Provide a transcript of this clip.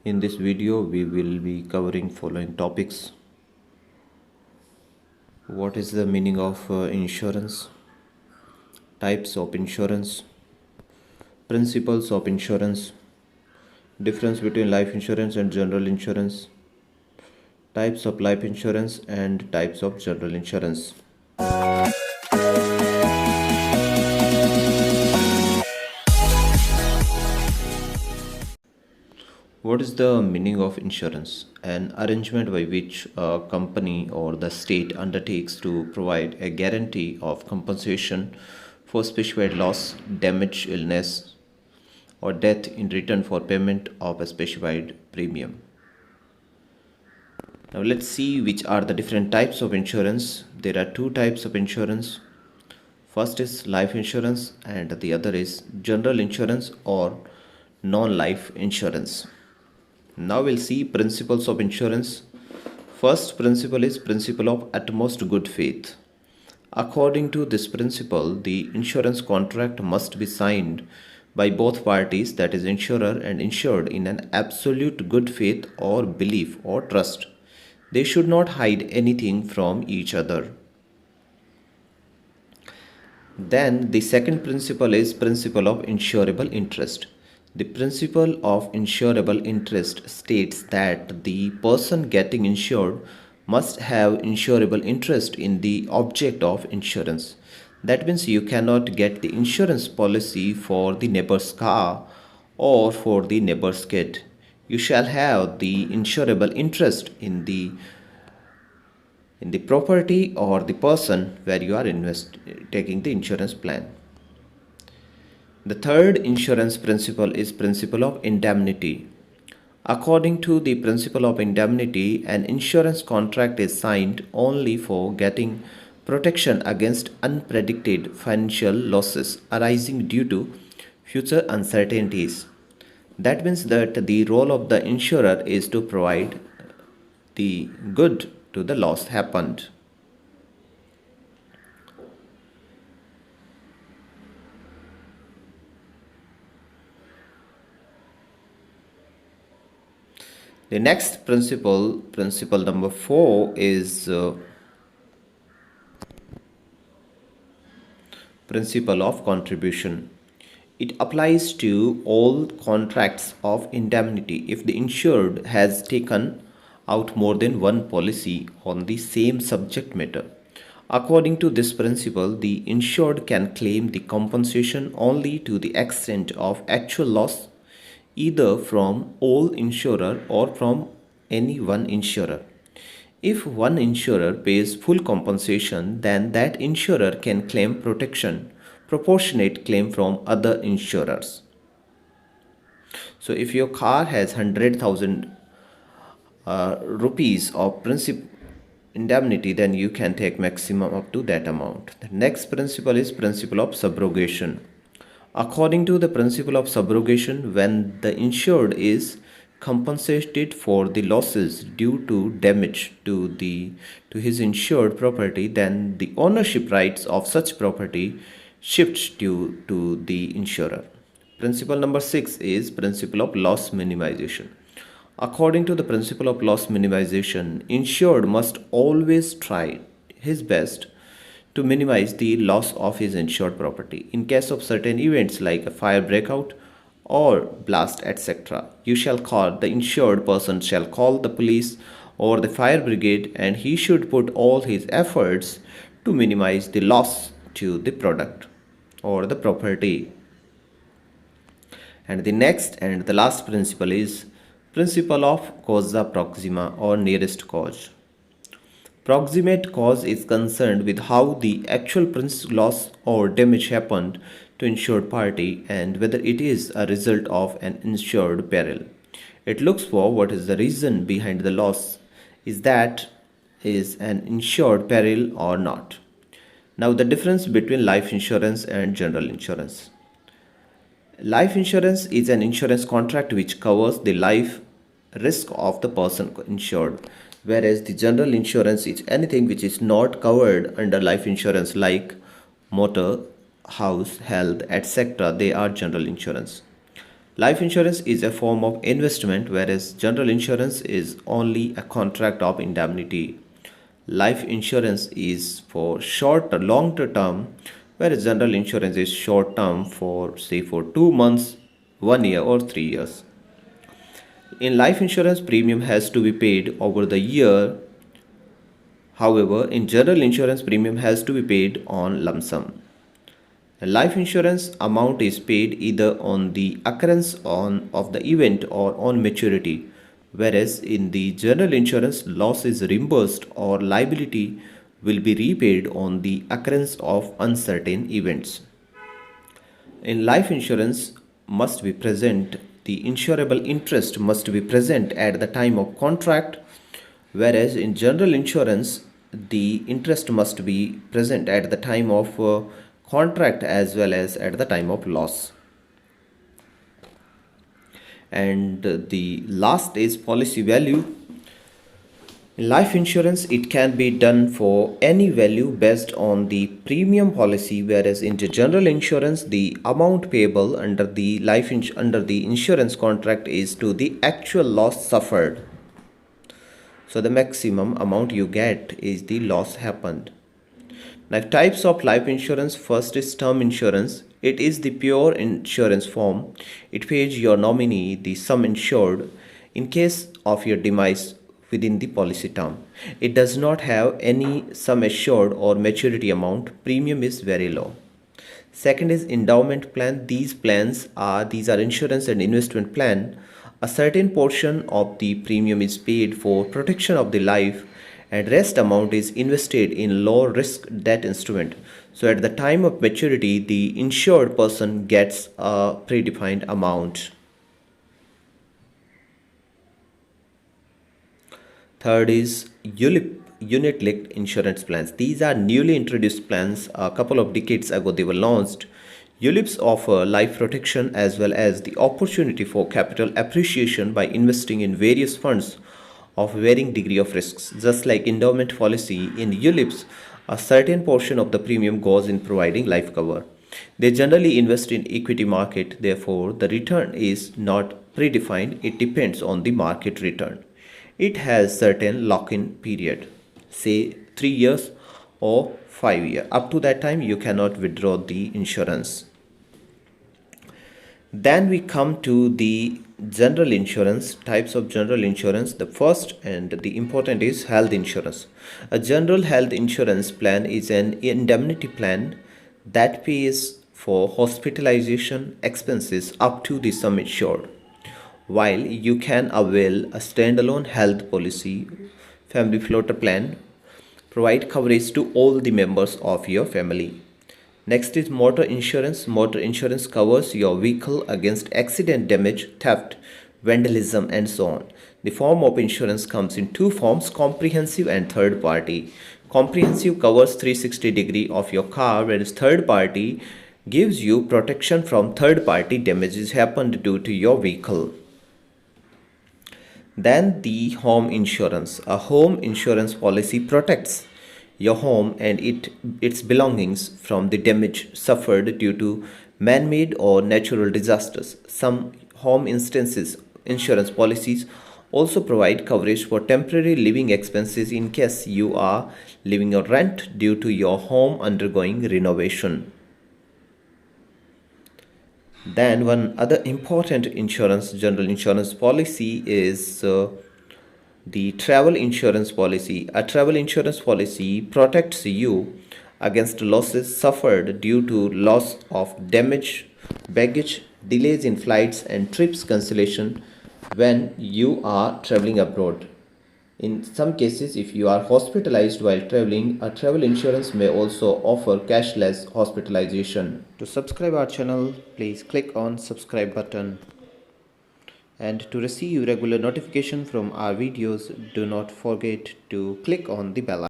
In this video, we will be covering following topics. What is the meaning of insurance? Types of insurance, principles of insurance, difference between life insurance and general insurance, types of life insurance and types of general insurance. What is the meaning of insurance? An arrangement by which a company or the state undertakes to provide a guarantee of compensation for specified loss, damage, illness, or death in return for payment of a specified premium. Now let's see which are the different types of insurance. There are two types of insurance. First is life insurance and the other is general insurance or non-life insurance. Now we'll see principles of insurance. First principle is principle of utmost good faith. According to this principle, the insurance contract must be signed by both parties, that is insurer and insured, in an absolute good faith or belief or trust. They should not hide anything from each other. Then the second principle is principle of insurable interest. The principle of insurable interest states that the person getting insured must have insurable interest in the object of insurance. That means you cannot get the insurance policy for the neighbor's car or for the neighbor's kid. You shall have the insurable interest in the property or the person where you are taking the insurance plan. The third insurance principle is principle of indemnity. According to the principle of indemnity, an insurance contract is signed only for getting protection against unpredicted financial losses arising due to future uncertainties. That means that the role of the insurer is to provide the good to the loss happened. The next principle number 4, is principle of contribution. It applies to all contracts of indemnity if the insured has taken out more than one policy on the same subject matter. According to this principle, the insured can claim the compensation only to the extent of actual loss, either from all insurer or from any one insurer. If one insurer pays full compensation, then that insurer can claim protection, proportionate claim from other insurers. So if your car has 100,000 rupees of principal indemnity, then you can take maximum up to that amount. The next principle is principle of subrogation. According to the principle of subrogation, when the insured is compensated for the losses due to damage to his insured property, then the ownership rights of such property shifts to the insurer. Principle number 6 is principle of loss minimization. According to the principle of loss minimization, insured must always try his best to minimize the loss of his insured property. In case of certain events like a fire breakout or blast, etc., the insured person shall call the police or the fire brigade, and he should put all his efforts to minimize the loss to the product or the property. And the next and the last principle is principle of causa proxima or nearest cause. Proximate cause is concerned with how the actual loss or damage happened to insured party and whether it is a result of an insured peril. It looks for what is the reason behind the loss. Is that is an insured peril or not? Now the difference between life insurance and general insurance. Life insurance is an insurance contract which covers the life risk of the person insured, whereas the general insurance is anything which is not covered under life insurance, like motor, house, health, etc. They are general insurance. Life insurance is a form of investment, whereas general insurance is only a contract of indemnity. Life insurance is for short or long term, whereas general insurance is short term for say for 2 months, 1 year, or 3 years. In life insurance, premium has to be paid over the year. However, in general insurance, premium has to be paid on lump sum. The life insurance amount is paid either on the occurrence of the event or on maturity, whereas in the general insurance, loss is reimbursed or liability will be repaid on the occurrence of uncertain events. In life insurance must be present, the insurable interest must be present at the time of contract, whereas in general insurance, the interest must be present at the time of contract as well as at the time of loss. And the last is policy value. In life insurance, it can be done for any value based on the premium policy, whereas in the general insurance, the amount payable under the under the insurance contract is to the actual loss suffered. So the maximum amount you get is the loss happened. Now, types of life insurance: first is term insurance. It is the pure insurance form. It pays your nominee the sum insured in case of your demise within the policy term. It does not have any sum assured or maturity amount. Premium is very low. Second is endowment plan. These are insurance and investment plan. A certain portion of the premium is paid for protection of the life, and rest amount is invested in low risk debt instrument. So at the time of maturity, the insured person gets a predefined amount. Third is unit linked insurance plans. These are newly introduced plans. A couple of decades ago they were launched. ULIPs offer life protection as well as the opportunity for capital appreciation by investing in various funds of varying degree of risks. Just like endowment policy, in ULIPs, a certain portion of the premium goes in providing life cover. They generally invest in equity market, therefore the return is not predefined, it depends on the market return. It has certain lock-in period, say 3 years or 5 years. Up to that time you cannot withdraw the insurance. Then we come to the general insurance, types of general insurance. The first and the important is health insurance. A general health insurance plan is an indemnity plan that pays for hospitalization expenses up to the sum insured. While you can avail a standalone health policy, family floater plan provide coverage to all the members of your family. Next is motor insurance. Motor insurance covers your vehicle against accident damage, theft, vandalism, and so on. The form of insurance comes in two forms: comprehensive and third party. Comprehensive covers 360-degree of your car, whereas third party gives you protection from third party damages happened due to your vehicle. Then the home insurance. A home insurance policy protects your home and its belongings from the damage suffered due to man-made or natural disasters. Some home insurance policies also provide coverage for temporary living expenses in case you are living on rent due to your home undergoing renovation. Then one other important general insurance policy is the travel insurance policy. A travel insurance policy protects you against losses suffered due to loss of damage, baggage, delays in flights, and trips cancellation when you are traveling abroad. In some cases, if you are hospitalized while traveling, a travel insurance may also offer cashless hospitalization. To subscribe our channel, please click on subscribe button. And to receive regular notification from our videos, do not forget to click on the bell icon.